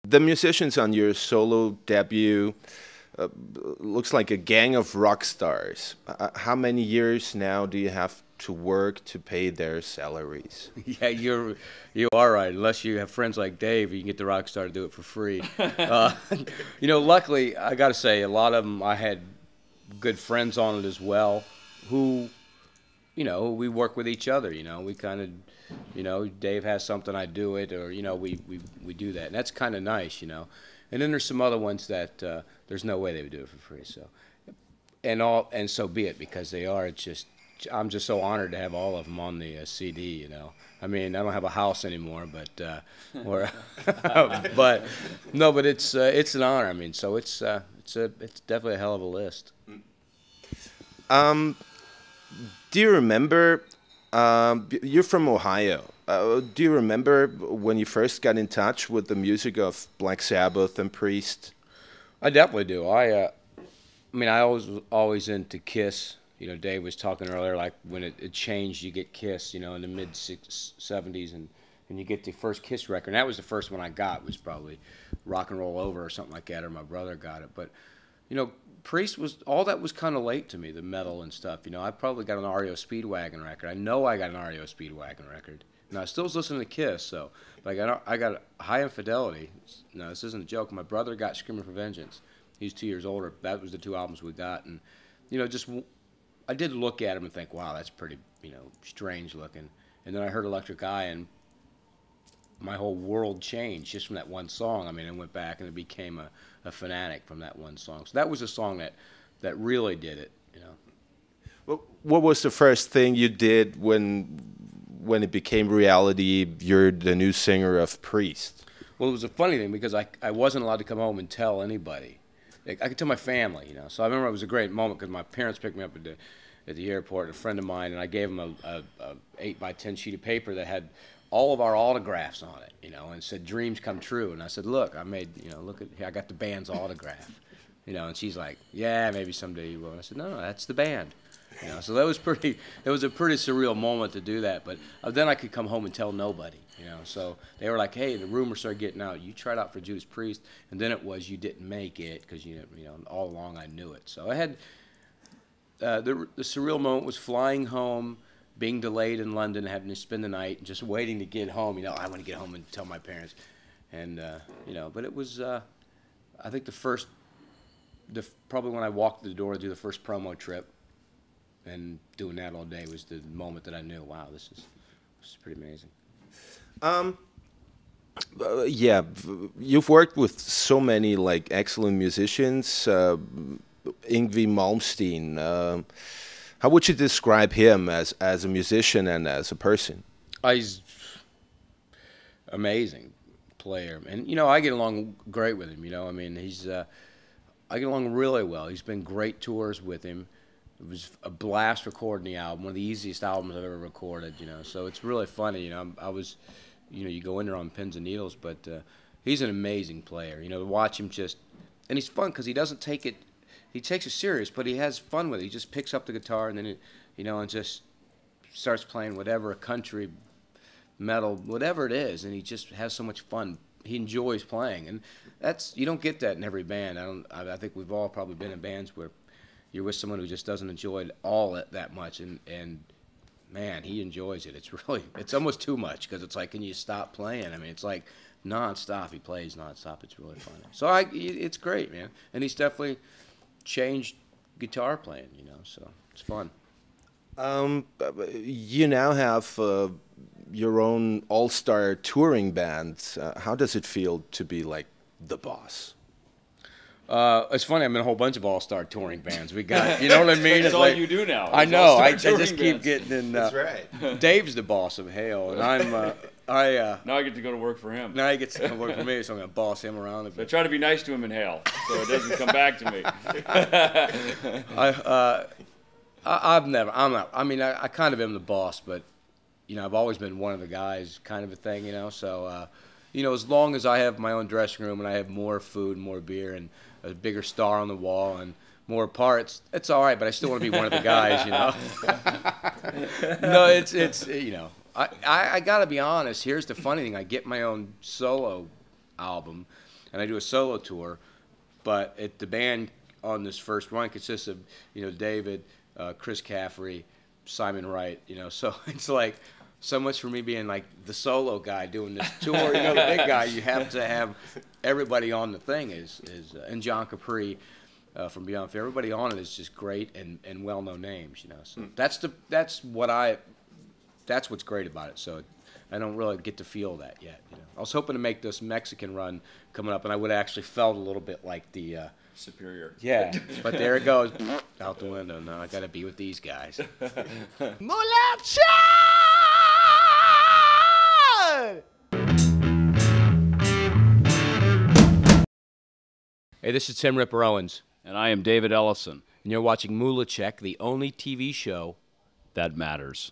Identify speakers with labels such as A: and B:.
A: The musicians on your solo debut uh, looks like a gang of rock stars. How many years now do you have to work to pay their salaries?
B: Yeah, you are right. Unless you have friends like Dave, you can get the rock star to do it for free. Luckily, I got to say, a lot of them, I had good friends on it as well, who, we work with each other. We kind of, Dave has something, I do it, or we do that, and that's kind of nice. And then there's some other ones that there's no way they would do it for free. So, and so be it, because they are. It's just. I'm just so honored to have all of them on the CD. I mean, I don't have a house anymore, but but no, but it's an honor. I mean, so it's definitely a hell of a list.
A: Do you remember? You're from Ohio. Do you remember when you first got in touch with the music of Black Sabbath and Priest?
B: I definitely do. I mean, I was always into Kiss. Dave was talking earlier, like when it changed, you get Kiss, in the mid-70s, and you get the first Kiss record. And that was the first one I got, was probably Rock and Roll Over or something like that, or my brother got it. But, Priest all that was kind of late to me, the metal and stuff. I probably got an REO Speedwagon record. I know I got an REO Speedwagon record. Now, I still was listening to Kiss, so, but I got High Infidelity. No, this isn't a joke. My brother got Screaming for Vengeance. He's 2 years older. That was the two albums we got. And, just... I did look at him and think, wow, that's pretty, strange looking. And then I heard Electric Eye, and my whole world changed just from that one song. I mean, I went back and I became a fanatic from that one song. So that was a song that really did it,
A: Well, what was the first thing you did when it became reality, you're the new singer of Priest?
B: Well, it was a funny thing, because I wasn't allowed to come home and tell anybody. I could tell my family, So I remember it was a great moment, because my parents picked me up at the airport, a friend of mine, and I gave him a 8x10 sheet of paper that had all of our autographs on it, and said "Dreams Come True." And I said, "Look, I made, look at here, I got the band's autograph," And she's like, "Yeah, maybe someday you will." And I said, "No, that's the band." So that was it was a pretty surreal moment to do that. But then I could come home and tell nobody, So they were like, "Hey, the rumors started getting out. You tried out for Judas Priest," and then it was you didn't make it, because all along I knew it. So I had the surreal moment was flying home, being delayed in London, having to spend the night, and just waiting to get home. I want to get home and tell my parents, and But it was I think probably when I walked through the door to do the first promo trip. And doing that all day was the moment that I knew, wow, this is pretty amazing.
A: Yeah, you've worked with so many excellent musicians. Yngwie Malmsteen. How would you describe him as a musician and as a person?
B: He's amazing player, and I get along great with him. I mean, I get along really well. He's been great tours with him. It was a blast recording the album, one of the easiest albums I've ever recorded, So it's really funny, I was, you go in there on pins and needles, but he's an amazing player, to watch him and he's fun because he doesn't take it, he takes it serious, but he has fun with it. He just picks up the guitar and then, and just starts playing whatever, country, metal, whatever it is, and he just has so much fun. He enjoys playing, and you don't get that in every band. I think we've all probably been in bands where you're with someone who just doesn't enjoy it all that much, and man, he enjoys it. It's almost too much, because it's like, can you stop playing? I mean, it's like nonstop. He plays nonstop. It's really fun. So it's great, man. And he's definitely changed guitar playing, so it's fun.
A: You now have your own all-star touring band. How does it feel to be the boss?
B: It's funny, I'm in a whole bunch of all-star touring bands. We got, you know what I mean?
C: That's all you do now.
B: I know. I just keep getting in.
A: That's right.
B: Dave's the boss of Hale, and I'm.
C: Now I get to go to work for him.
B: Now he gets to come work for me, so I'm gonna boss him around a bit.
C: I try to be nice to him in Hale, so it doesn't come back to me.
B: I'm not. I mean, I kind of am the boss, but I've always been one of the guys, kind of a thing, So, as long as I have my own dressing room and I have more food, more beer, and a bigger star on the wall and more parts, it's all right. But I still want to be one of the guys, No, it's I got to be honest. Here's the funny thing: I get my own solo album, and I do a solo tour. But the band on this first run consists of, you know, David, Chris Caffrey, Simon Wright, you know, so it's like so much for me being like the solo guy doing this tour. You know, the big guy, you have to have everybody on the thing and John Capri from Beyond Fear. Everybody on it is just great and well-known names, you know. So that's what's great about it. So I don't really get to feel that yet, you know. I was hoping to make this Mexican run coming up, and I would have actually felt a little bit like the
C: Superior.
B: Yeah, but there it goes out the window. Now I got to be with these guys. MULATSCHAG! Hey, this is Tim Ripper Owens.
C: And I am David Ellison.
B: And you're watching MULATSCHAG, the only TV show
C: that matters.